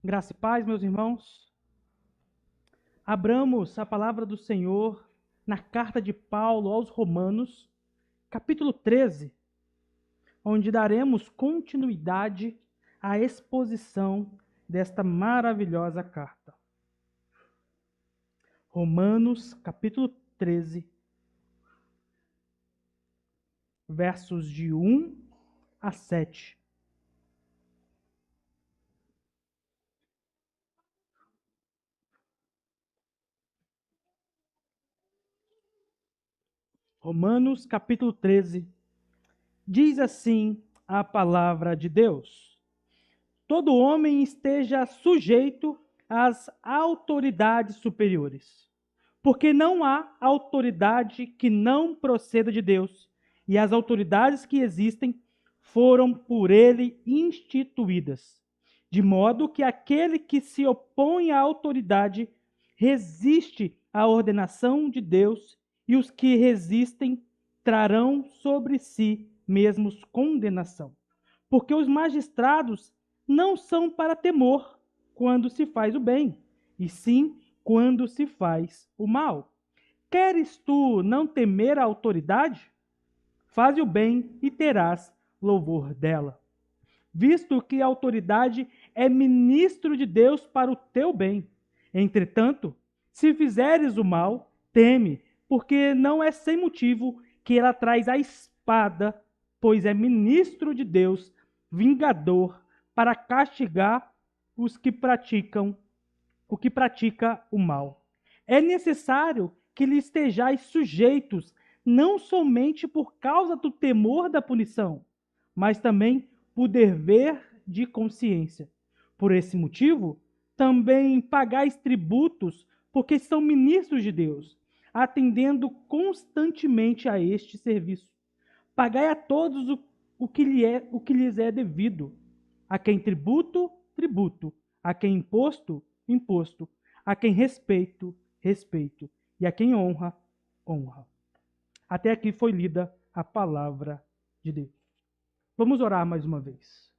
Graça e paz, meus irmãos. Abramos a palavra do Senhor na carta de Paulo aos Romanos, capítulo 13, onde daremos continuidade à exposição desta maravilhosa carta. Romanos, capítulo 13, versos de 1 a 7. Romanos, capítulo 13, diz assim a palavra de Deus: todo homem esteja sujeito às autoridades superiores, porque não há autoridade que não proceda de Deus, e as autoridades que existem foram por ele instituídas, de modo que aquele que se opõe à autoridade resiste à ordenação de Deus, e os que resistem trarão sobre si mesmos condenação. Porque os magistrados não são para temor quando se faz o bem, e sim quando se faz o mal. Queres tu não temer a autoridade? Faze o bem e terás louvor dela, visto que a autoridade é ministro de Deus para o teu bem. Entretanto, se fizeres o mal, teme, porque não é sem motivo que ela traz a espada, pois é ministro de Deus, vingador, para castigar os que praticam o mal. É necessário que lhe estejais sujeitos, não somente por causa do temor da punição, mas também por dever de consciência. Por esse motivo, também pagais tributos, porque são ministros de Deus, atendendo constantemente a este serviço. Pagai a todos o que lhes é devido. A quem tributo, tributo. A quem imposto, imposto. A quem respeito, respeito. E a quem honra, honra. Até aqui foi lida a palavra de Deus. Vamos orar mais uma vez.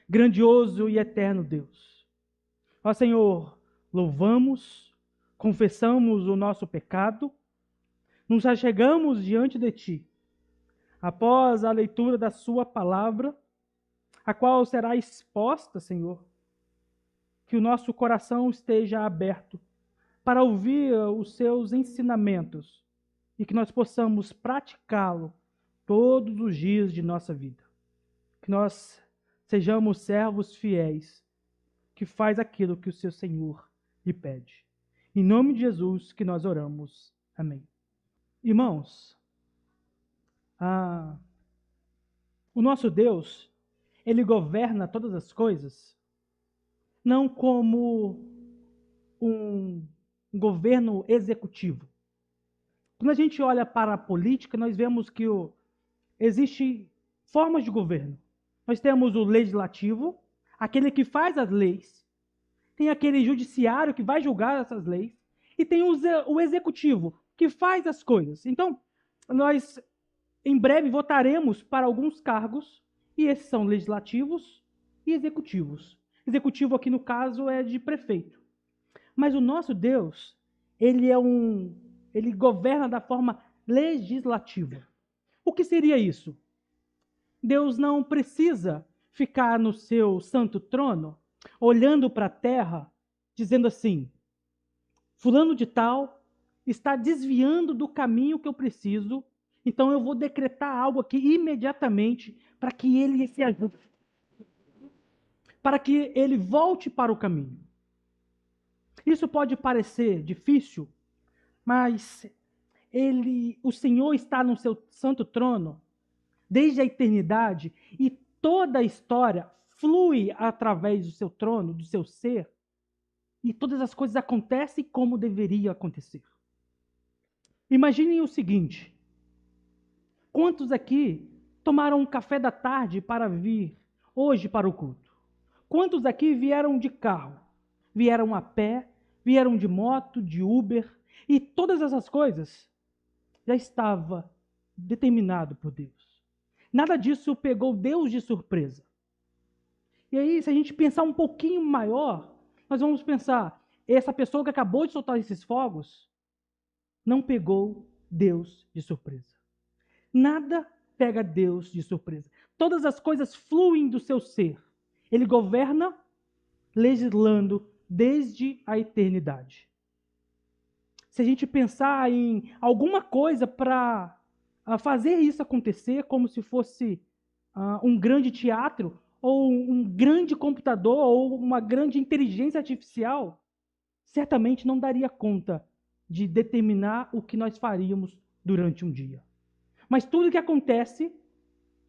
Grandioso e eterno Deus. Ó Senhor, louvamos, confessamos o nosso pecado, nos achegamos diante de Ti. Após a leitura da Sua palavra, a qual será exposta, Senhor, que o nosso coração esteja aberto para ouvir os Seus ensinamentos e que nós possamos praticá-lo todos os dias de nossa vida. Que nós sejamos servos fiéis, que faz aquilo que o seu Senhor lhe pede. Em nome de Jesus que nós oramos. Amém. Irmãos, o nosso Deus, ele governa todas as coisas, não como um governo executivo. Quando a gente olha para a política, nós vemos que existem formas de governo. Nós temos o legislativo, aquele que faz as leis, tem aquele judiciário que vai julgar essas leis, e tem o executivo, que faz as coisas. Então, nós em breve votaremos para alguns cargos, e esses são legislativos e executivos. Executivo aqui no caso é de prefeito. Mas o nosso Deus, ele governa da forma legislativa. O que seria isso? Deus não precisa ficar no seu santo trono, olhando para a terra, dizendo assim: fulano de tal está desviando do caminho que eu preciso, então eu vou decretar algo aqui imediatamente para que ele se ajude, para que ele volte para o caminho. Isso pode parecer difícil, mas o Senhor está no seu santo trono desde a eternidade e toda a história flui através do seu trono, do seu ser, e todas as coisas acontecem como deveriam acontecer. Imaginem o seguinte: quantos aqui tomaram um café da tarde para vir hoje para o culto? Quantos aqui vieram de carro? Vieram a pé? Vieram de moto, de Uber? E todas essas coisas já estava determinado por Deus. Nada disso pegou Deus de surpresa. E aí, se a gente pensar um pouquinho maior, nós vamos pensar, essa pessoa que acabou de soltar esses fogos não pegou Deus de surpresa. Nada pega Deus de surpresa. Todas as coisas fluem do seu ser. Ele governa legislando desde a eternidade. Se a gente pensar em alguma coisa para fazer isso acontecer, como se fosse um grande teatro, ou um grande computador, ou uma grande inteligência artificial, certamente não daria conta de determinar o que nós faríamos durante um dia. Mas tudo que acontece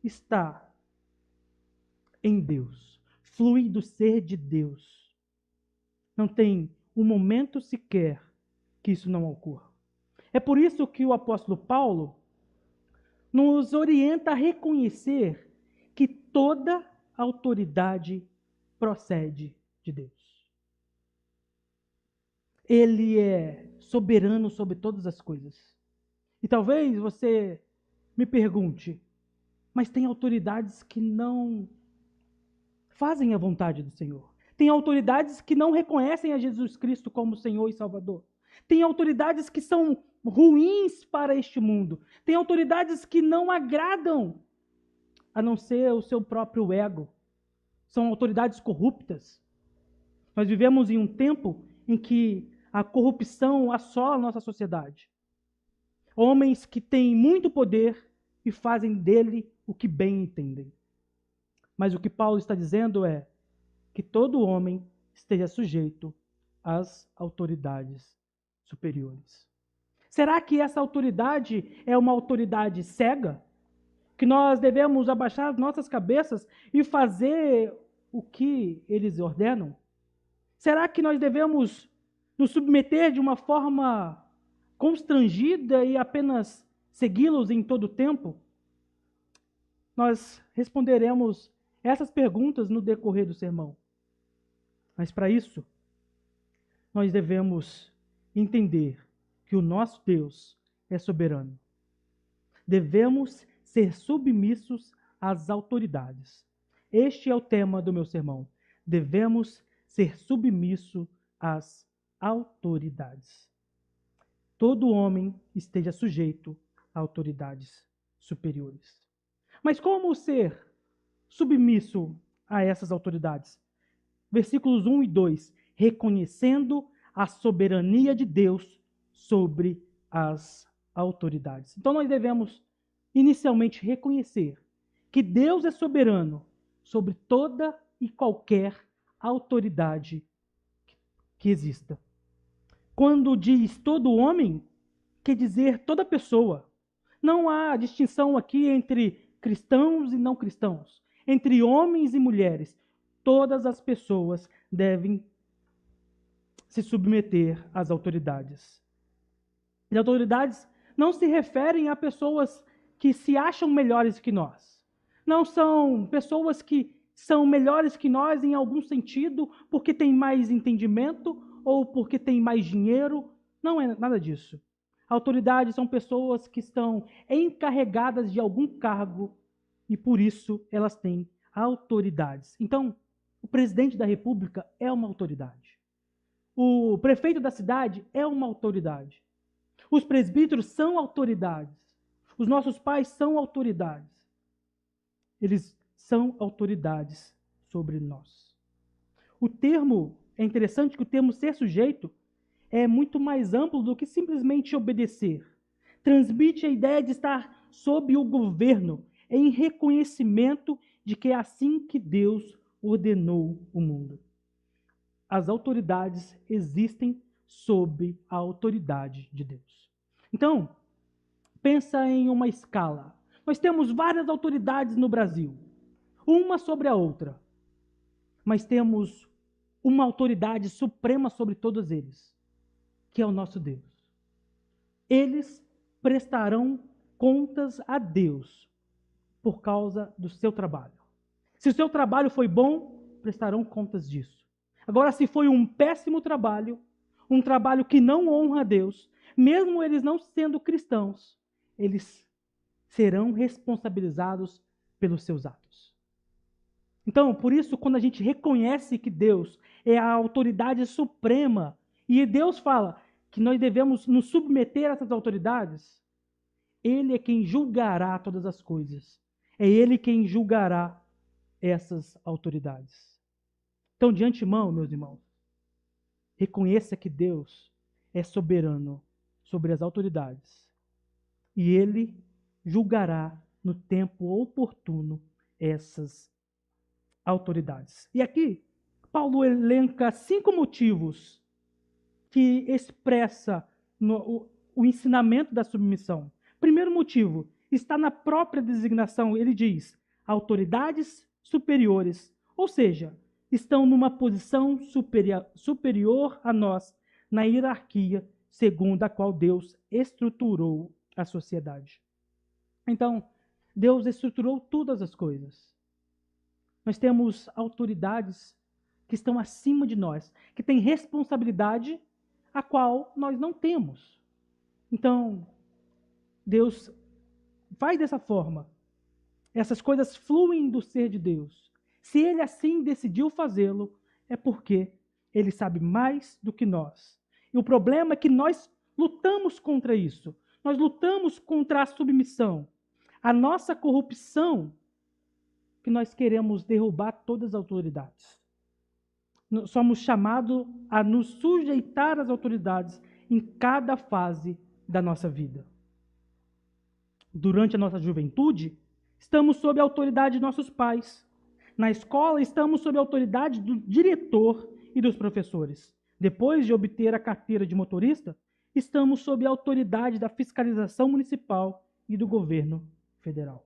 está em Deus, flui do ser de Deus. Não tem um momento sequer que isso não ocorra. É por isso que o apóstolo Paulo nos orienta a reconhecer que toda autoridade procede de Deus. Ele é soberano sobre todas as coisas. E talvez você me pergunte, mas tem autoridades que não fazem a vontade do Senhor. Tem autoridades que não reconhecem a Jesus Cristo como Senhor e Salvador. Tem autoridades que são ruins para este mundo. Tem autoridades que não agradam, a não ser o seu próprio ego. São autoridades corruptas. Nós vivemos em um tempo em que a corrupção assola a nossa sociedade. Homens que têm muito poder e fazem dele o que bem entendem. Mas o que Paulo está dizendo é que todo homem esteja sujeito às autoridades superiores. Será que essa autoridade é uma autoridade cega? Que nós devemos abaixar as nossas cabeças e fazer o que eles ordenam? Será que nós devemos nos submeter de uma forma constrangida e apenas segui-los em todo o tempo? Nós responderemos essas perguntas no decorrer do sermão. Mas para isso, nós devemos entender que o nosso Deus é soberano. Devemos ser submissos às autoridades. Este é o tema do meu sermão. Devemos ser submissos às autoridades. Todo homem esteja sujeito a autoridades superiores. Mas como ser submisso a essas autoridades? Versículos 1 e 2. Reconhecendo a soberania de Deus sobre as autoridades. Então nós devemos inicialmente reconhecer que Deus é soberano sobre toda e qualquer autoridade que exista. Quando diz todo homem, quer dizer toda pessoa. Não há distinção aqui entre cristãos e não cristãos, entre homens e mulheres. Todas as pessoas devem se submeter às autoridades. As autoridades não se referem a pessoas que se acham melhores que nós. Não são pessoas que são melhores que nós em algum sentido porque têm mais entendimento ou porque têm mais dinheiro. Não é nada disso. Autoridades são pessoas que estão encarregadas de algum cargo e por isso elas têm autoridades. Então, o presidente da República é uma autoridade. O prefeito da cidade é uma autoridade. Os presbíteros são autoridades. Os nossos pais são autoridades. Eles são autoridades sobre nós. O termo, é interessante que o termo ser sujeito é muito mais amplo do que simplesmente obedecer. Transmite a ideia de estar sob o governo, em reconhecimento de que é assim que Deus ordenou o mundo. As autoridades existem sob a autoridade de Deus. Então, pensa em uma escala. Nós temos várias autoridades no Brasil, uma sobre a outra, mas temos uma autoridade suprema sobre todos eles, que é o nosso Deus. Eles prestarão contas a Deus por causa do seu trabalho. Se o seu trabalho foi bom, prestarão contas disso. Agora, se foi um péssimo trabalho, um trabalho que não honra a Deus, mesmo eles não sendo cristãos, eles serão responsabilizados pelos seus atos. Então, por isso, quando a gente reconhece que Deus é a autoridade suprema, e Deus fala que nós devemos nos submeter a essas autoridades, Ele é quem julgará todas as coisas. É Ele quem julgará essas autoridades. Então, de antemão, meus irmãos, reconheça que Deus é soberano sobre as autoridades. E Ele julgará no tempo oportuno essas autoridades. E aqui, Paulo elenca 5 motivos que expressa o ensinamento da submissão. Primeiro motivo, está na própria designação, ele diz, autoridades superiores, ou seja, estão numa posição superior a nós, na hierarquia segundo a qual Deus estruturou a sociedade. Então, Deus estruturou todas as coisas. Nós temos autoridades que estão acima de nós, que têm responsabilidade a qual nós não temos. Então, Deus faz dessa forma. Essas coisas fluem do ser de Deus. Se Ele assim decidiu fazê-lo, é porque Ele sabe mais do que nós. E o problema é que nós lutamos contra isso. Nós lutamos contra a submissão. A nossa corrupção, que nós queremos derrubar todas as autoridades. Somos chamados a nos sujeitar às autoridades em cada fase da nossa vida. Durante a nossa juventude, estamos sob a autoridade de nossos pais. Na escola, estamos sob a autoridade do diretor e dos professores. Depois de obter a carteira de motorista, estamos sob a autoridade da fiscalização municipal e do governo federal.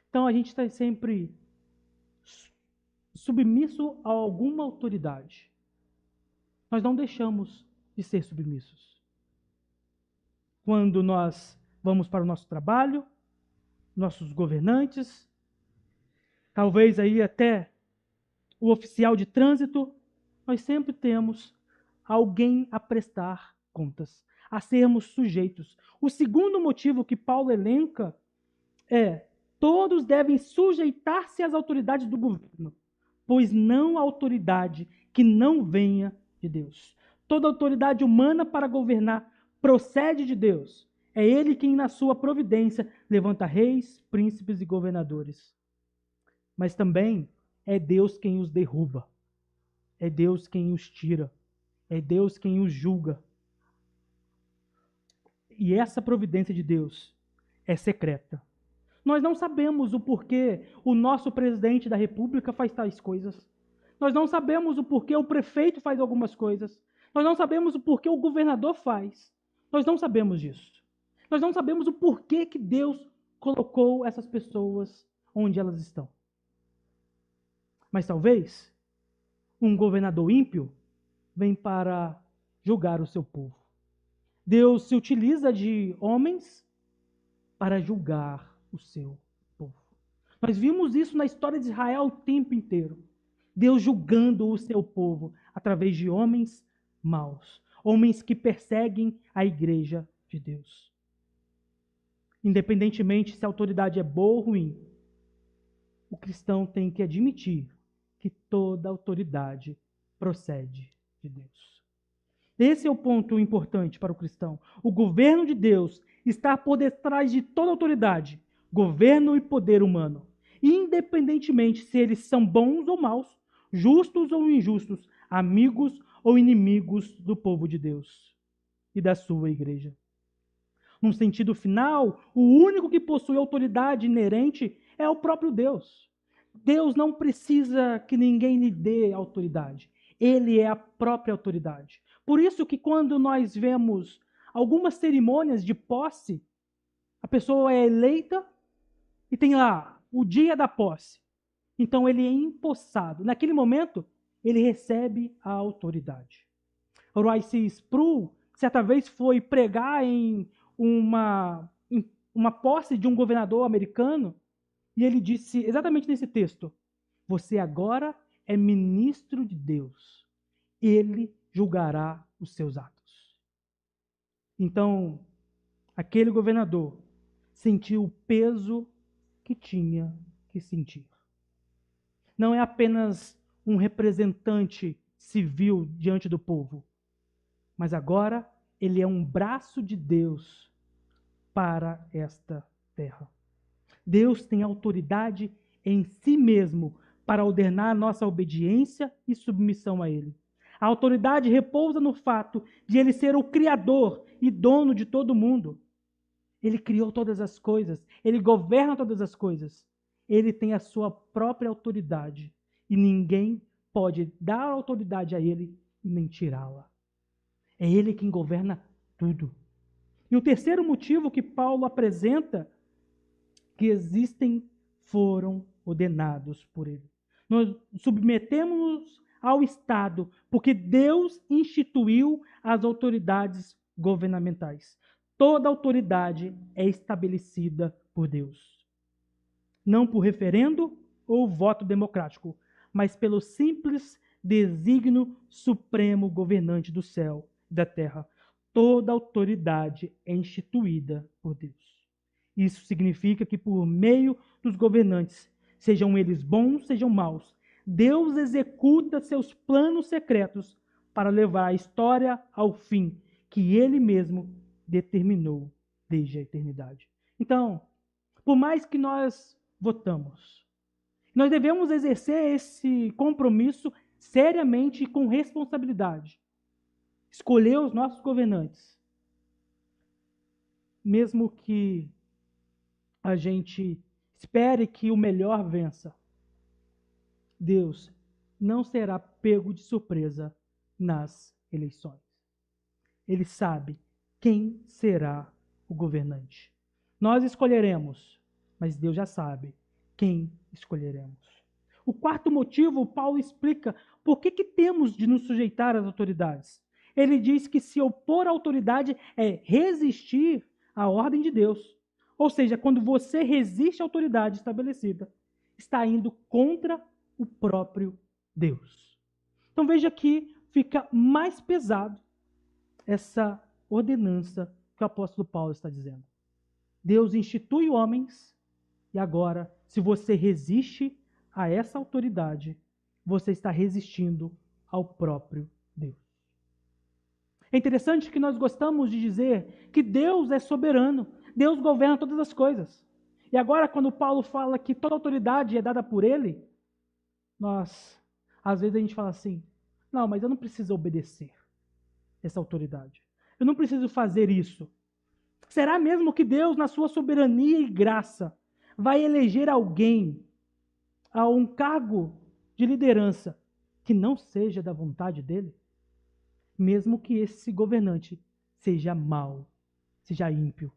Então, a gente está sempre submisso a alguma autoridade. Nós não deixamos de ser submissos. Quando nós vamos para o nosso trabalho, nossos governantes, talvez aí até o oficial de trânsito, nós sempre temos alguém a prestar contas, a sermos sujeitos. O segundo motivo que Paulo elenca é: todos devem sujeitar-se às autoridades do governo, pois não há autoridade que não venha de Deus. Toda autoridade humana para governar procede de Deus. É Ele quem, na sua providência, levanta reis, príncipes e governadores. Mas também é Deus quem os derruba. É Deus quem os tira. É Deus quem os julga. E essa providência de Deus é secreta. Nós não sabemos o porquê o nosso presidente da República faz tais coisas. Nós não sabemos o porquê o prefeito faz algumas coisas. Nós não sabemos o porquê o governador faz. Nós não sabemos disso. Nós não sabemos o porquê que Deus colocou essas pessoas onde elas estão. Mas talvez um governador ímpio vem para julgar o seu povo. Deus se utiliza de homens para julgar o seu povo. Nós vimos isso na história de Israel o tempo inteiro. Deus julgando o seu povo através de homens maus, homens que perseguem a igreja de Deus. Independentemente se a autoridade é boa ou ruim, o cristão tem que admitir que toda autoridade procede de Deus. Esse é o ponto importante para o cristão. O governo de Deus está por detrás de toda autoridade, governo e poder humano, independentemente se eles são bons ou maus, justos ou injustos, amigos ou inimigos do povo de Deus e da sua igreja. Num sentido final, o único que possui autoridade inerente é o próprio Deus. Deus não precisa que ninguém lhe dê autoridade. Ele é a própria autoridade. Por isso que quando nós vemos algumas cerimônias de posse, a pessoa é eleita e tem lá o dia da posse. Então ele é empossado. Naquele momento, ele recebe a autoridade. Royce Sproul, certa vez, foi pregar em uma posse de um governador americano, e ele disse exatamente nesse texto: você agora é ministro de Deus. Ele julgará os seus atos. Então, aquele governador sentiu o peso que tinha que sentir. não é apenas um representante civil diante do povo, mas agora ele é um braço de Deus para esta terra. Deus tem autoridade em si mesmo para ordenar nossa obediência e submissão a Ele. A autoridade repousa no fato de Ele ser o Criador e dono de todo mundo. Ele criou todas as coisas, Ele governa todas as coisas. Ele tem a sua própria autoridade e ninguém pode dar autoridade a Ele e nem tirá-la. É Ele quem governa tudo. E o terceiro motivo que Paulo apresenta que existem foram ordenados por Ele. Nós submetemos-nos ao Estado porque Deus instituiu as autoridades governamentais. Toda autoridade é estabelecida por Deus. Não por referendo ou voto democrático, mas pelo simples desígnio supremo governante do céu e da terra. Toda autoridade é instituída por Deus. Isso significa que por meio dos governantes, sejam eles bons, sejam maus, Deus executa seus planos secretos para levar a história ao fim que Ele mesmo determinou desde a eternidade. Então, por mais que nós votamos, nós devemos exercer esse compromisso seriamente e com responsabilidade. Escolher os nossos governantes, mesmo que a gente espere que o melhor vença. Deus não será pego de surpresa nas eleições. Ele sabe quem será o governante. Nós escolheremos, mas Deus já sabe quem escolheremos. O quarto motivo, Paulo explica por que temos de nos sujeitar às autoridades. Ele diz que se opor à autoridade é resistir à ordem de Deus. Ou seja, quando você resiste à autoridade estabelecida, está indo contra o próprio Deus. Então veja que fica mais pesado essa ordenança que o apóstolo Paulo está dizendo. Deus institui homens e agora, se você resiste a essa autoridade, você está resistindo ao próprio Deus. É interessante que nós gostamos de dizer que Deus é soberano, Deus governa todas as coisas. E agora, quando Paulo fala que toda autoridade é dada por Ele, às vezes a gente fala assim, não, mas eu não preciso obedecer essa autoridade. Eu não preciso fazer isso. Será mesmo que Deus, na sua soberania e graça, vai eleger alguém a um cargo de liderança que não seja da vontade dele? Mesmo que esse governante seja mau, seja ímpio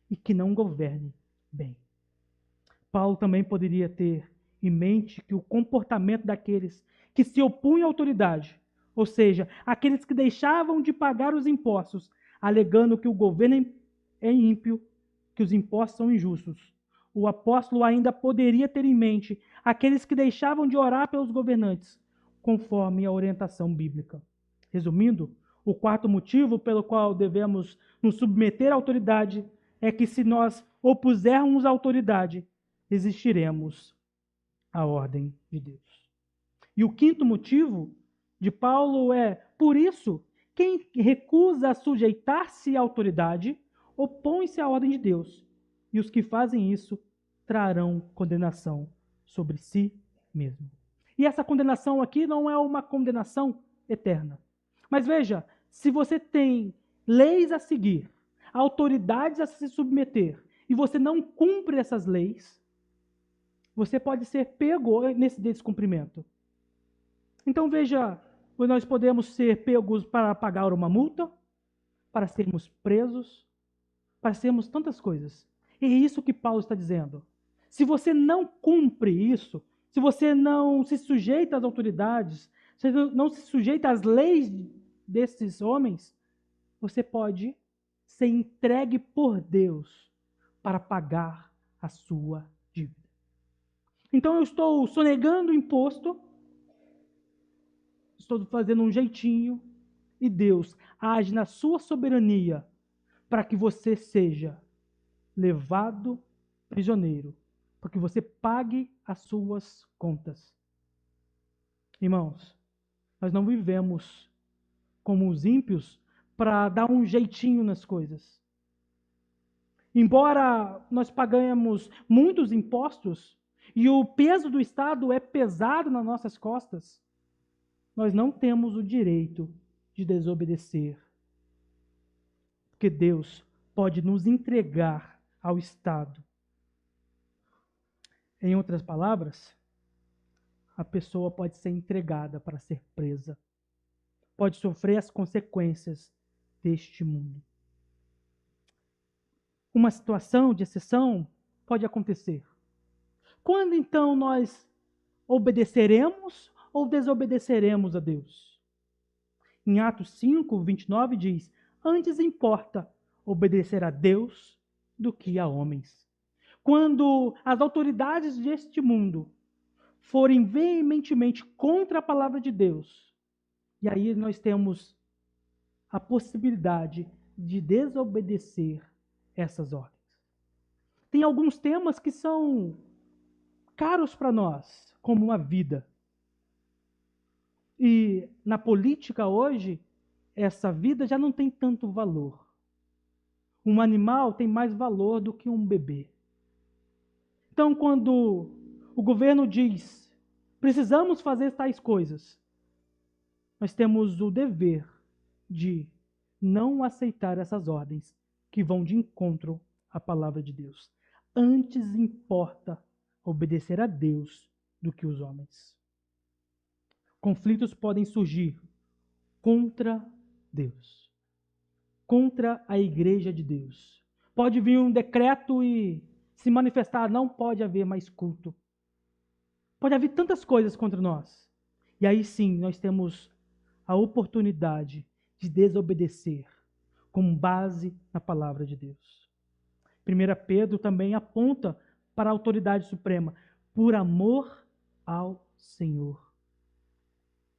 e que não governe bem. Paulo também poderia ter em mente que o comportamento daqueles que se opunham à autoridade, ou seja, aqueles que deixavam de pagar os impostos, alegando que o governo é ímpio, que os impostos são injustos. O apóstolo ainda poderia ter em mente aqueles que deixavam de orar pelos governantes, conforme a orientação bíblica. Resumindo, o quarto motivo pelo qual devemos nos submeter à autoridade é que se nós opusermos à autoridade, resistiremos à ordem de Deus. E o quinto motivo de Paulo é, por isso, quem recusa sujeitar-se à autoridade, opõe-se à ordem de Deus. E os que fazem isso trarão condenação sobre si mesmo. E essa condenação aqui não é uma condenação eterna. Mas veja, se você tem leis a seguir, autoridades a se submeter, e você não cumpre essas leis, você pode ser pego nesse descumprimento. Então veja, nós podemos ser pegos para pagar uma multa, para sermos presos, para sermos tantas coisas. E é isso que Paulo está dizendo. Se você não cumpre isso, se você não se sujeita às autoridades, se não se sujeita às leis desses homens, você pode ser entregue por Deus para pagar a sua dívida. Então eu estou sonegando o imposto, estou fazendo um jeitinho, e Deus age na sua soberania para que você seja levado prisioneiro, para que você pague as suas contas. Irmãos, nós não vivemos como os ímpios para dar um jeitinho nas coisas. Embora nós pagamos muitos impostos e o peso do Estado é pesado nas nossas costas, nós não temos o direito de desobedecer. Porque Deus pode nos entregar ao Estado. Em outras palavras, a pessoa pode ser entregada para ser presa. Pode sofrer as consequências deste mundo. Uma situação de exceção pode acontecer. Quando então nós obedeceremos ou desobedeceremos a Deus? Em Atos 5, 29 diz: antes importa obedecer a Deus do que a homens. Quando as autoridades deste mundo forem veementemente contra a palavra de Deus, e aí nós temos a possibilidade de desobedecer essas ordens. Tem alguns temas que são caros para nós, como a vida. E na política hoje, essa vida já não tem tanto valor. Um animal tem mais valor do que um bebê. Então, quando o governo diz, precisamos fazer tais coisas, nós temos o dever de não aceitar essas ordens que vão de encontro à palavra de Deus. Antes importa obedecer a Deus do que os homens. Conflitos podem surgir contra Deus, contra a igreja de Deus. Pode vir um decreto e se manifestar, não pode haver mais culto. Pode haver tantas coisas contra nós. E aí sim, nós temos a oportunidade de desobedecer com base na palavra de Deus. 1 Pedro também aponta para a autoridade suprema, por amor ao Senhor.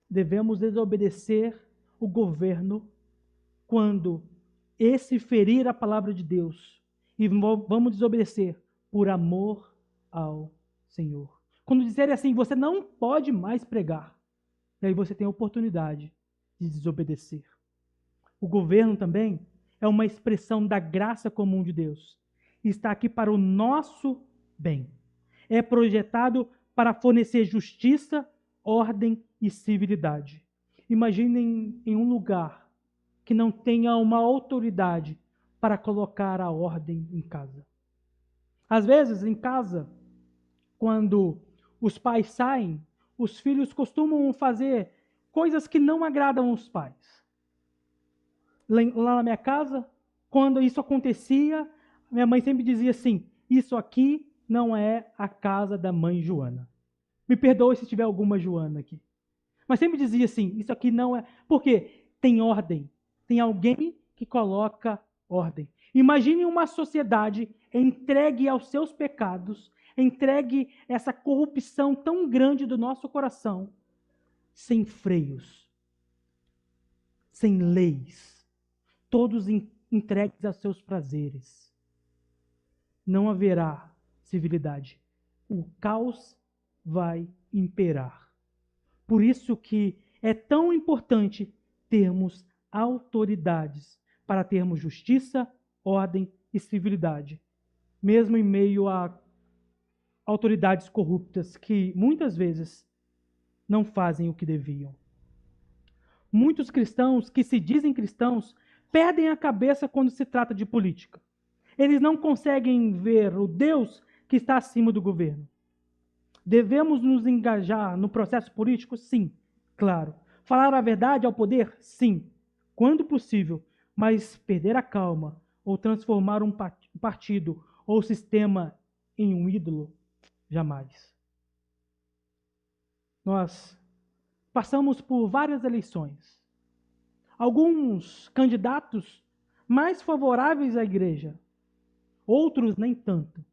Devemos desobedecer o governo quando esse ferir a palavra de Deus. E vamos desobedecer por amor ao Senhor. Quando disserem assim, você não pode mais pregar. E aí você tem a oportunidade de desobedecer. O governo também é uma expressão da graça comum de Deus. Está aqui para o nosso bem. É projetado para fornecer justiça, ordem e civilidade. Imaginem em um lugar que não tenha uma autoridade para colocar a ordem em casa. Às vezes, em casa, quando os pais saem, os filhos costumam fazer coisas que não agradam os pais. Lá na minha casa, quando isso acontecia, minha mãe sempre dizia assim, isso aqui não é a casa da mãe Joana. Me perdoe se tiver alguma Joana aqui. Mas sempre dizia assim, isso aqui não é... Porque tem ordem. Tem alguém que coloca ordem. Imagine uma sociedade entregue aos seus pecados, entregue essa corrupção tão grande do nosso coração, sem freios, sem leis, todos entregues aos seus prazeres. Não haverá civilidade. O caos vai imperar. Por isso que é tão importante termos autoridades, para termos justiça, ordem e civilidade, mesmo em meio a autoridades corruptas que muitas vezes não fazem o que deviam. Muitos cristãos que se dizem cristãos perdem a cabeça quando se trata de política. Eles não conseguem ver o Deus que está acima do governo. Devemos nos engajar no processo político? Sim, claro. Falar a verdade ao poder? Sim, quando possível. Mas perder a calma ou transformar um partido ou sistema em um ídolo? Jamais. Nós passamos por várias eleições. Alguns candidatos mais favoráveis à igreja, outros nem tanto.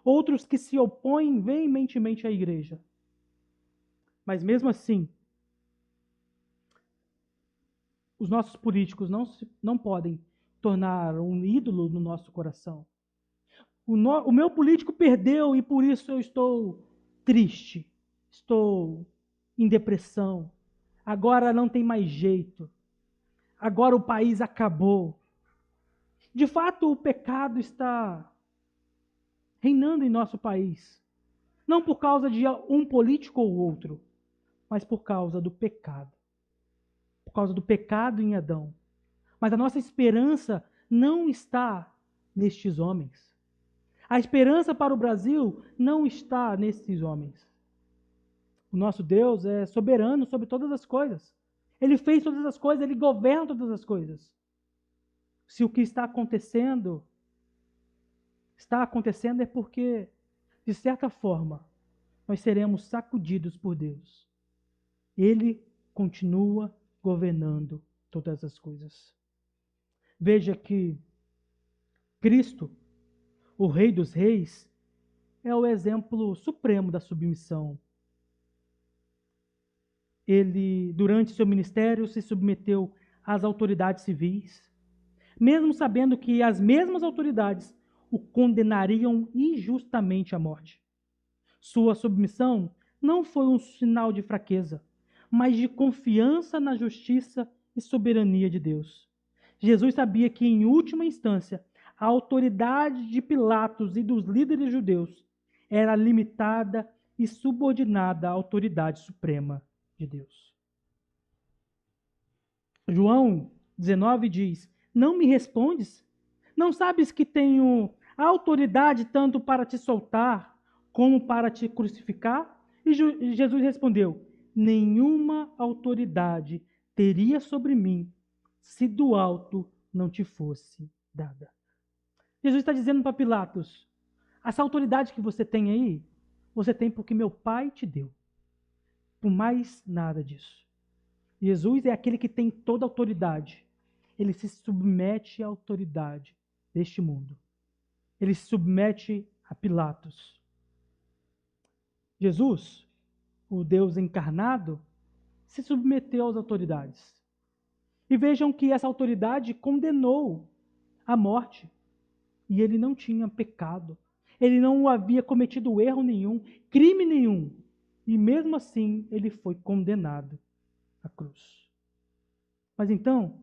Outros que se opõem veementemente à igreja. Mas mesmo assim, os nossos políticos não podem tornar um ídolo no nosso coração. O meu político perdeu e por isso eu estou triste, estou em depressão. Agora não tem mais jeito. Agora o país acabou. De fato, o pecado está reinando em nosso país. Não por causa de um político ou outro, mas por causa do pecado. Por causa do pecado em Adão. Mas a nossa esperança não está nestes homens. A esperança para o Brasil não está nesses homens. O nosso Deus é soberano sobre todas as coisas. Ele fez todas as coisas, ele governa todas as coisas. Se o que está acontecendo é porque, de certa forma, nós seremos sacudidos por Deus. Ele continua governando todas as coisas. Veja que Cristo, o Rei dos Reis, é o exemplo supremo da submissão. Ele, durante seu ministério, se submeteu às autoridades civis, mesmo sabendo que as mesmas autoridades o condenariam injustamente à morte. Sua submissão não foi um sinal de fraqueza, mas de confiança na justiça e soberania de Deus. Jesus sabia que, em última instância, a autoridade de Pilatos e dos líderes judeus era limitada e subordinada à autoridade suprema de Deus. João 19 diz: não me respondes? Não sabes que tenho autoridade tanto para te soltar como para te crucificar? E Jesus respondeu: nenhuma autoridade teria sobre mim se do alto não te fosse dada. Jesus está dizendo para Pilatos: essa autoridade que você tem aí, você tem porque meu Pai te deu. Por mais nada disso. Jesus é aquele que tem toda a autoridade. Ele se submete à autoridade deste mundo. Ele se submete a Pilatos. Jesus, o Deus encarnado, se submeteu às autoridades. E vejam que essa autoridade condenou a morte. E ele não tinha pecado. Ele não havia cometido erro nenhum, crime nenhum. E mesmo assim, ele foi condenado à cruz. Mas então,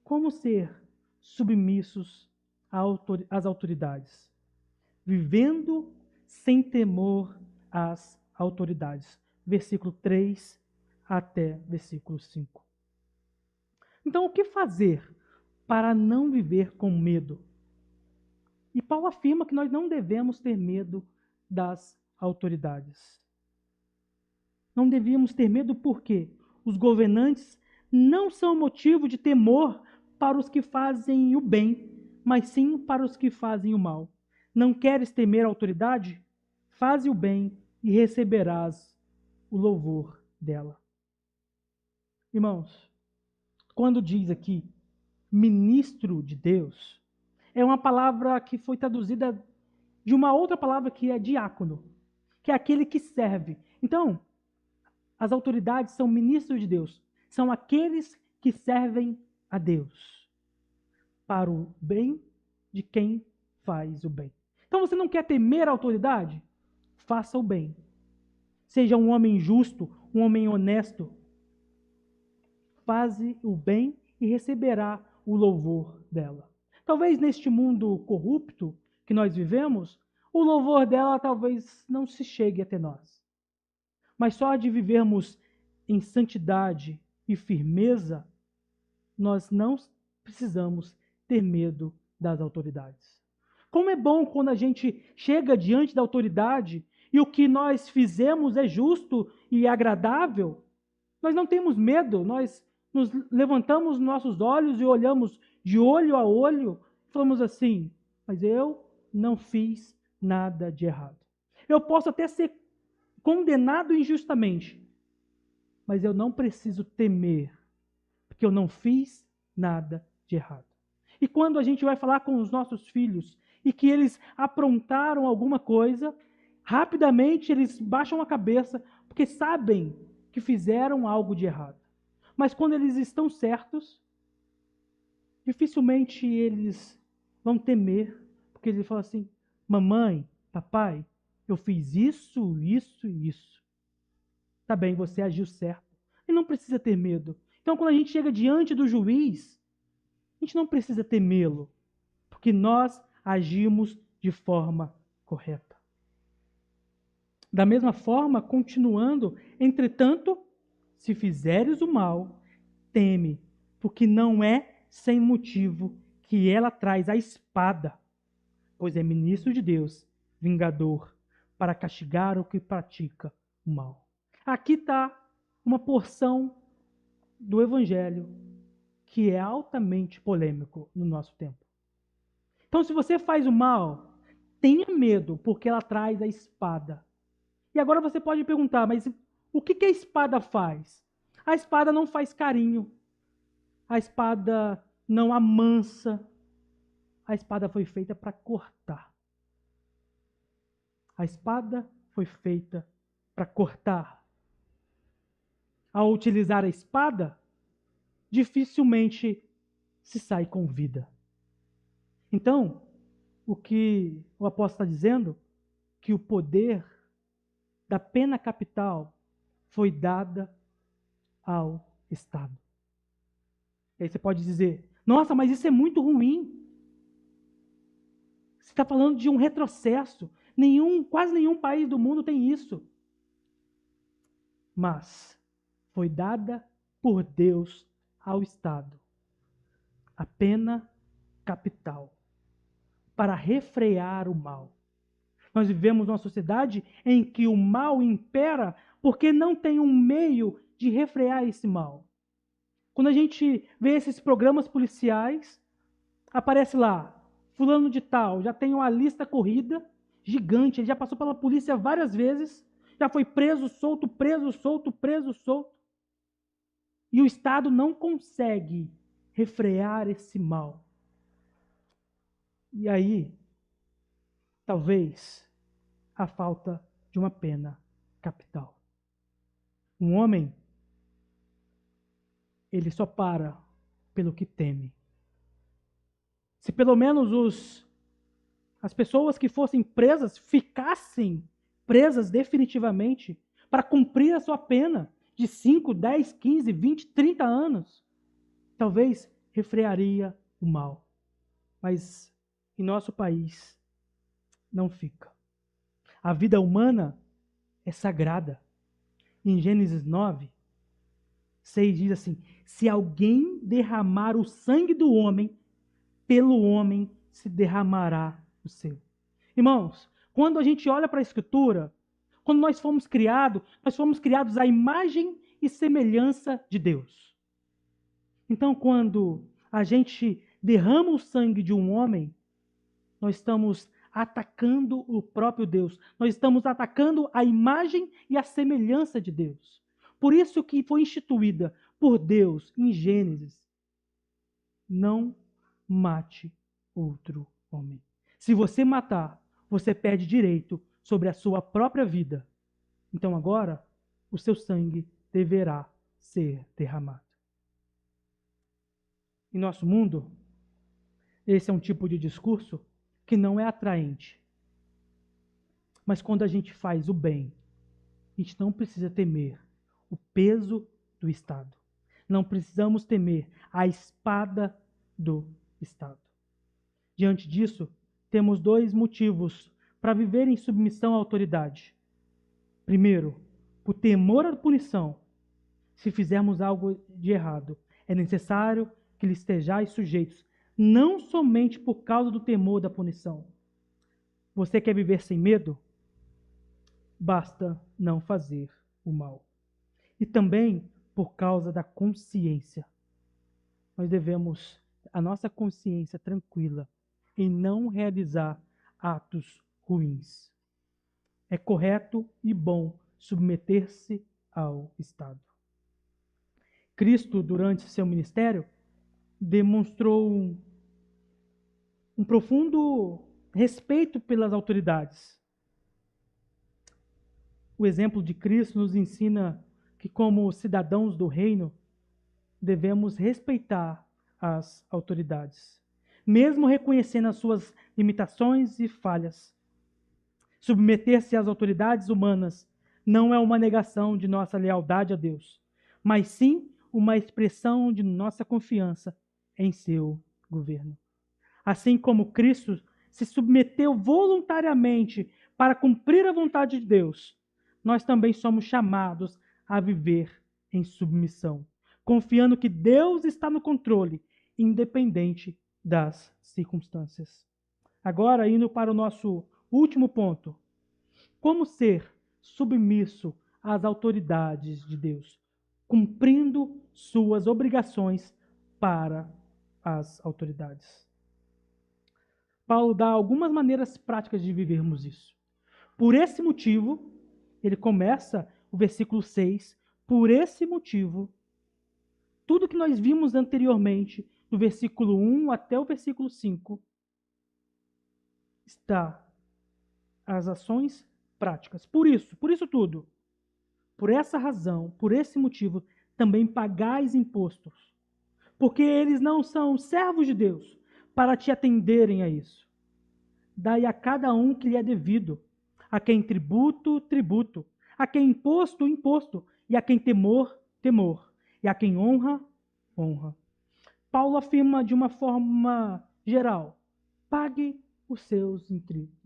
como ser submissos às autoridades? Vivendo sem temor às autoridades. Versículo 3 até versículo 5. Então, o que fazer para não viver com medo? E Paulo afirma que nós não devemos ter medo das autoridades. Não devíamos ter medo porque os governantes não são motivo de temor para os que fazem o bem, mas sim para os que fazem o mal. Não queres temer a autoridade? Faze o bem e receberás o louvor dela. Irmãos, quando diz aqui ministro de Deus, é uma palavra que foi traduzida de uma outra palavra que é diácono, que é aquele que serve. Então, as autoridades são ministros de Deus, são aqueles que servem a Deus para o bem de quem faz o bem. Então, você não quer temer a autoridade? Faça o bem. Seja um homem justo, um homem honesto. Faze o bem e receberá o louvor dela. Talvez neste mundo corrupto que nós vivemos, o louvor dela talvez não se chegue até nós. Mas só de vivermos em santidade e firmeza, nós não precisamos ter medo das autoridades. Como é bom quando a gente chega diante da autoridade e o que nós fizemos é justo e agradável, nós não temos medo, nós nos levantamos nossos olhos e olhamos de olho a olho, falamos assim: mas eu não fiz nada de errado. Eu posso até ser condenado injustamente, mas eu não preciso temer, porque eu não fiz nada de errado. E quando a gente vai falar com os nossos filhos e que eles aprontaram alguma coisa, rapidamente eles baixam a cabeça porque sabem que fizeram algo de errado. Mas quando eles estão certos, dificilmente eles vão temer, porque eles falam assim: mamãe, papai, eu fiz isso, isso e isso. tá bem, você agiu certo. E não precisa ter medo. Então, quando a gente chega diante do juiz, a gente não precisa temê-lo, porque nós agimos de forma correta. Da mesma forma, continuando, entretanto, se fizeres o mal, teme, porque não é sem motivo que ela traz a espada, pois é ministro de Deus, vingador, para castigar o que pratica o mal. Aqui está uma porção do Evangelho que é altamente polêmico no nosso tempo. Então, se você faz o mal, tenha medo, porque ela traz a espada. E agora você pode perguntar, mas o que a espada faz? A espada não faz carinho. A espada não amansa. A espada foi feita para cortar. A espada foi feita para cortar. Ao utilizar a espada, dificilmente se sai com vida. Então, o que o apóstolo está dizendo? Que o poder da pena capital foi dada ao Estado. E aí você pode dizer, nossa, mas isso é muito ruim. Você está falando de um retrocesso. Quase nenhum país do mundo tem isso. Mas foi dada por Deus ao Estado a pena capital para refrear o mal. Nós vivemos numa sociedade em que o mal impera porque não tem um meio de refrear esse mal. Quando a gente vê esses programas policiais, aparece lá, fulano de tal, já tem uma lista corrida gigante, ele já passou pela polícia várias vezes, já foi preso, solto, preso, solto, preso, solto. E o Estado não consegue refrear esse mal. E aí, talvez, a falta de uma pena capital. Um homem, ele só para pelo que teme. Se pelo menos as pessoas que fossem presas ficassem presas definitivamente para cumprir a sua pena de 5, 10, 15, 20, 30 anos, talvez refrearia o mal. Mas em nosso país não fica. A vida humana é sagrada. Em Gênesis 9, 6 diz assim: se alguém derramar o sangue do homem, pelo homem se derramará o seu. Irmãos, quando a gente olha para a Escritura, quando nós fomos criados à imagem e semelhança de Deus. Então, quando a gente derrama o sangue de um homem, nós estamos atacando o próprio Deus. Nós estamos atacando a imagem e a semelhança de Deus. Por isso que foi instituída por Deus em Gênesis: não mate outro homem. Se você matar, você perde direito sobre a sua própria vida. Então agora, o seu sangue deverá ser derramado. Em nosso mundo, esse é um tipo de discurso que não é atraente. Mas quando a gente faz o bem, a gente não precisa temer o peso do Estado. Não precisamos temer a espada do Estado. Diante disso, temos dois motivos para viver em submissão à autoridade. Primeiro, o temor à punição. Se fizermos algo de errado, é necessário que lhe estejais sujeitos, não somente por causa do temor da punição. Você quer viver sem medo? Basta não fazer o mal. E também por causa da consciência. Nós devemos a nossa consciência tranquila em não realizar atos ruins. É correto e bom submeter-se ao Estado. Cristo, durante seu ministério, demonstrou um profundo respeito pelas autoridades. O exemplo de Cristo nos ensina que, como cidadãos do reino, devemos respeitar as autoridades, mesmo reconhecendo as suas limitações e falhas. Submeter-se às autoridades humanas não é uma negação de nossa lealdade a Deus, mas sim uma expressão de nossa confiança em seu governo. Assim como Cristo se submeteu voluntariamente para cumprir a vontade de Deus, nós também somos chamados a viver em submissão, confiando que Deus está no controle, independente das circunstâncias. Agora, indo para o nosso último ponto: como ser submisso às autoridades de Deus, cumprindo suas obrigações para as autoridades. Paulo dá algumas maneiras práticas de vivermos isso. Por esse motivo, ele começa o versículo 6, por esse motivo, tudo que nós vimos anteriormente, do versículo 1 até o versículo 5, está as ações práticas. Por isso tudo, por essa razão, por esse motivo, também pagais impostos, porque eles não são servos de Deus para te atenderem a isso. Dai a cada um que lhe é devido, a quem tributo, tributo, a quem imposto, imposto, e a quem temor, temor, e a quem honra, honra. Paulo afirma de uma forma geral: pague os seus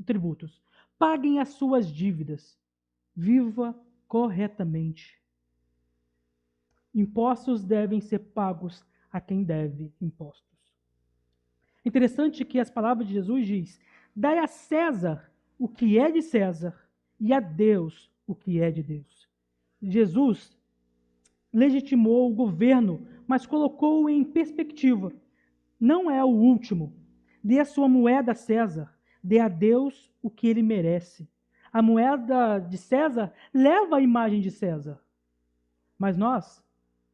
tributos, paguem as suas dívidas, viva corretamente. Impostos devem ser pagos a quem deve impostos. Interessante que as palavras de Jesus diz: dai a César o que é de César e a Deus o que é de Deus. Jesus legitimou o governo, mas colocou-o em perspectiva. Não é o último. Dê a sua moeda a César, dê a Deus o que ele merece. A moeda de César leva a imagem de César, mas nós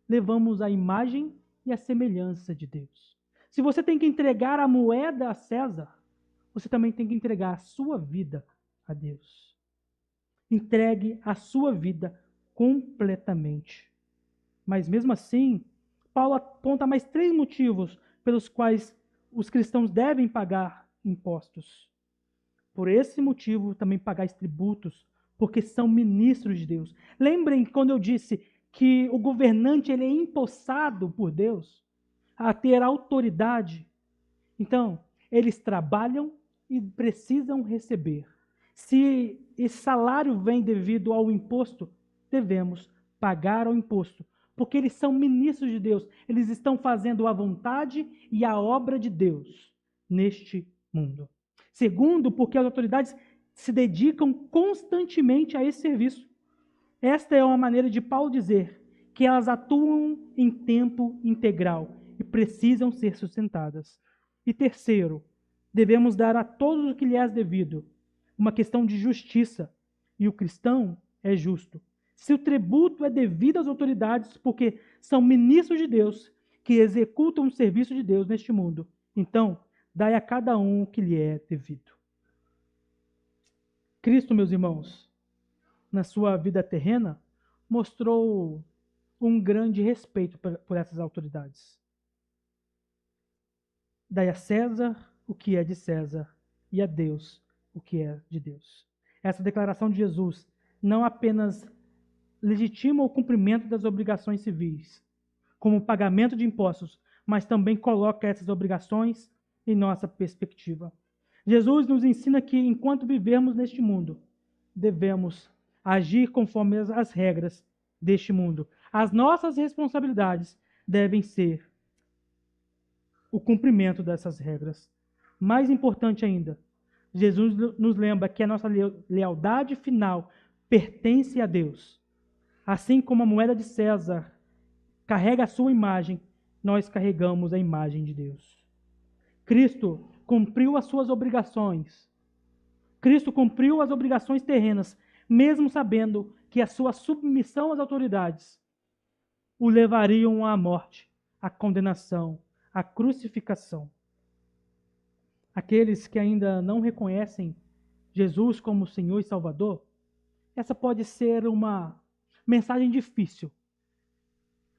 levamos a imagem e a semelhança de Deus. Se você tem que entregar a moeda a César, você também tem que entregar a sua vida a Deus. Entregue a sua vida completamente. Mas mesmo assim, Paulo aponta mais 3 motivos pelos quais os cristãos devem pagar impostos. Por esse motivo, também pagais tributos, porque são ministros de Deus. Lembrem quando eu disse que o governante ele é empossado por Deus a ter autoridade. Então, eles trabalham e precisam receber. Se esse salário vem devido ao imposto, devemos pagar ao imposto, porque eles são ministros de Deus. Eles estão fazendo a vontade e a obra de Deus neste mundo. Segundo, porque as autoridades se dedicam constantemente a esse serviço. Esta é uma maneira de Paulo dizer que elas atuam em tempo integral e precisam ser sustentadas. E terceiro, devemos dar a todos o que lhe é devido, uma questão de justiça, e o cristão é justo. Se o tributo é devido às autoridades, porque são ministros de Deus que executam o serviço de Deus neste mundo, então dai a cada um o que lhe é devido. Cristo, meus irmãos, na sua vida terrena, mostrou um grande respeito por essas autoridades. Dai a César o que é de César e a Deus o que é de Deus. Essa declaração de Jesus não apenas legitima o cumprimento das obrigações civis, como o pagamento de impostos, mas também coloca essas obrigações em nossa perspectiva. Jesus nos ensina que, enquanto vivermos neste mundo, devemos agir conforme as regras deste mundo. As nossas responsabilidades devem ser o cumprimento dessas regras. Mais importante ainda, Jesus nos lembra que a nossa lealdade final pertence a Deus. Assim como a moeda de César carrega a sua imagem, nós carregamos a imagem de Deus. Cristo cumpriu as suas obrigações. Cristo cumpriu as obrigações terrenas, mesmo sabendo que a sua submissão às autoridades o levariam à morte, à condenação, à crucificação. Aqueles que ainda não reconhecem Jesus como Senhor e Salvador, essa pode ser uma mensagem difícil,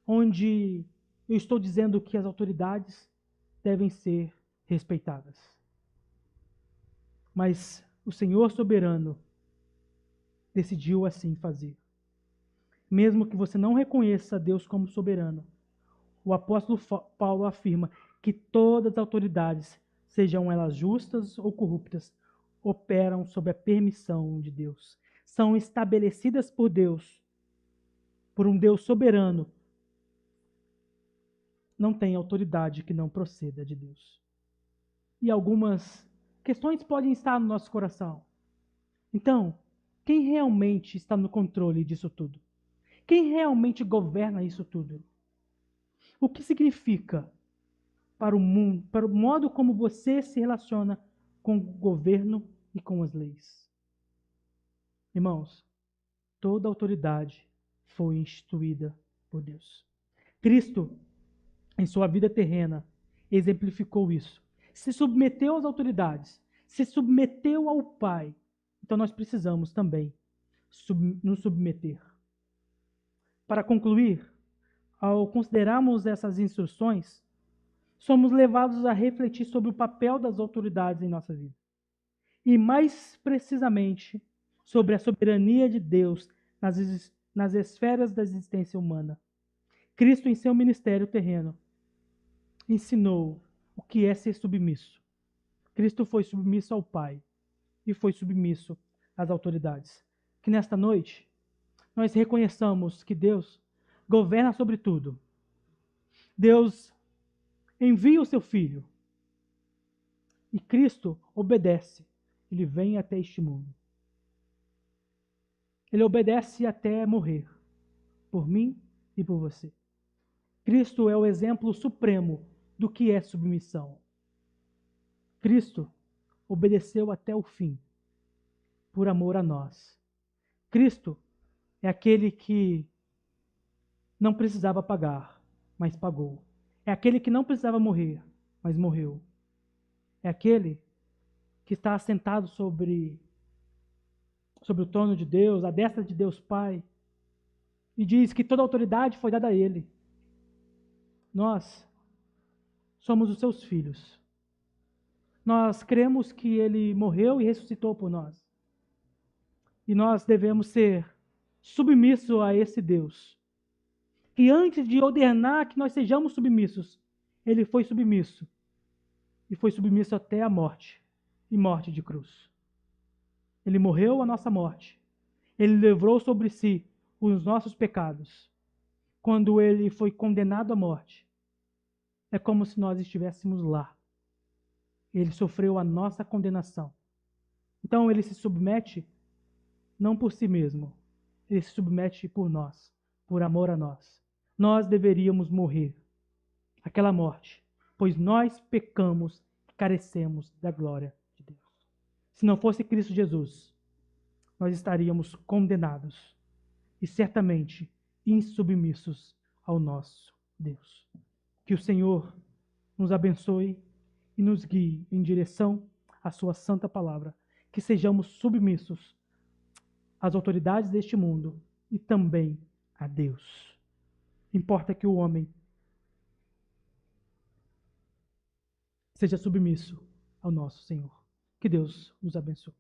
onde eu estou dizendo que as autoridades devem ser respeitadas. Mas o Senhor soberano decidiu assim fazer. Mesmo que você não reconheça Deus como soberano, o apóstolo Paulo afirma que todas as autoridades, sejam elas justas ou corruptas, operam sob a permissão de Deus. São estabelecidas por Deus, por um Deus soberano. Não tem autoridade que não proceda de Deus. E algumas questões podem estar no nosso coração. Então, quem realmente está no controle disso tudo? Quem realmente governa isso tudo? O que significa para o mundo, para o modo como você se relaciona com o governo e com as leis? Irmãos, toda autoridade foi instituída por Deus. Cristo, em sua vida terrena, exemplificou isso. Se submeteu às autoridades, se submeteu ao Pai. Então nós precisamos também nos submeter. Para concluir, ao considerarmos essas instruções, somos levados a refletir sobre o papel das autoridades em nossa vida. E mais precisamente, sobre a soberania de Deus nas esferas da existência humana. Cristo, em seu ministério terreno, ensinou o que é ser submisso. Cristo foi submisso ao Pai e foi submisso às autoridades. Que nesta noite nós reconheçamos que Deus governa sobre tudo. Deus envia o seu Filho e Cristo obedece. Ele vem até este mundo. Ele obedece até morrer, por mim e por você. Cristo é o exemplo supremo do que é submissão. Cristo obedeceu até o fim, por amor a nós. Cristo é aquele que não precisava pagar, mas pagou. É aquele que não precisava morrer, mas morreu. É aquele que está assentado sobre o trono de Deus, à destra de Deus Pai, e diz que toda autoridade foi dada a Ele. Nós somos os seus filhos. Nós cremos que Ele morreu e ressuscitou por nós. E nós devemos ser submissos a esse Deus. Que antes de ordenar que nós sejamos submissos, Ele foi submisso. E foi submisso até a morte, e morte de cruz. Ele morreu a nossa morte. Ele levou sobre si os nossos pecados. Quando ele foi condenado à morte, é como se nós estivéssemos lá. Ele sofreu a nossa condenação. Então ele se submete não por si mesmo, ele se submete por nós, por amor a nós. Nós deveríamos morrer aquela morte, pois nós pecamos e carecemos da glória de Deus. Se não fosse Cristo Jesus, nós estaríamos condenados e certamente insubmissos ao nosso Deus. Que o Senhor nos abençoe e nos guie em direção à sua santa palavra. Que sejamos submissos às autoridades deste mundo e também a Deus. Importa que o homem seja submisso ao nosso Senhor. Que Deus nos abençoe.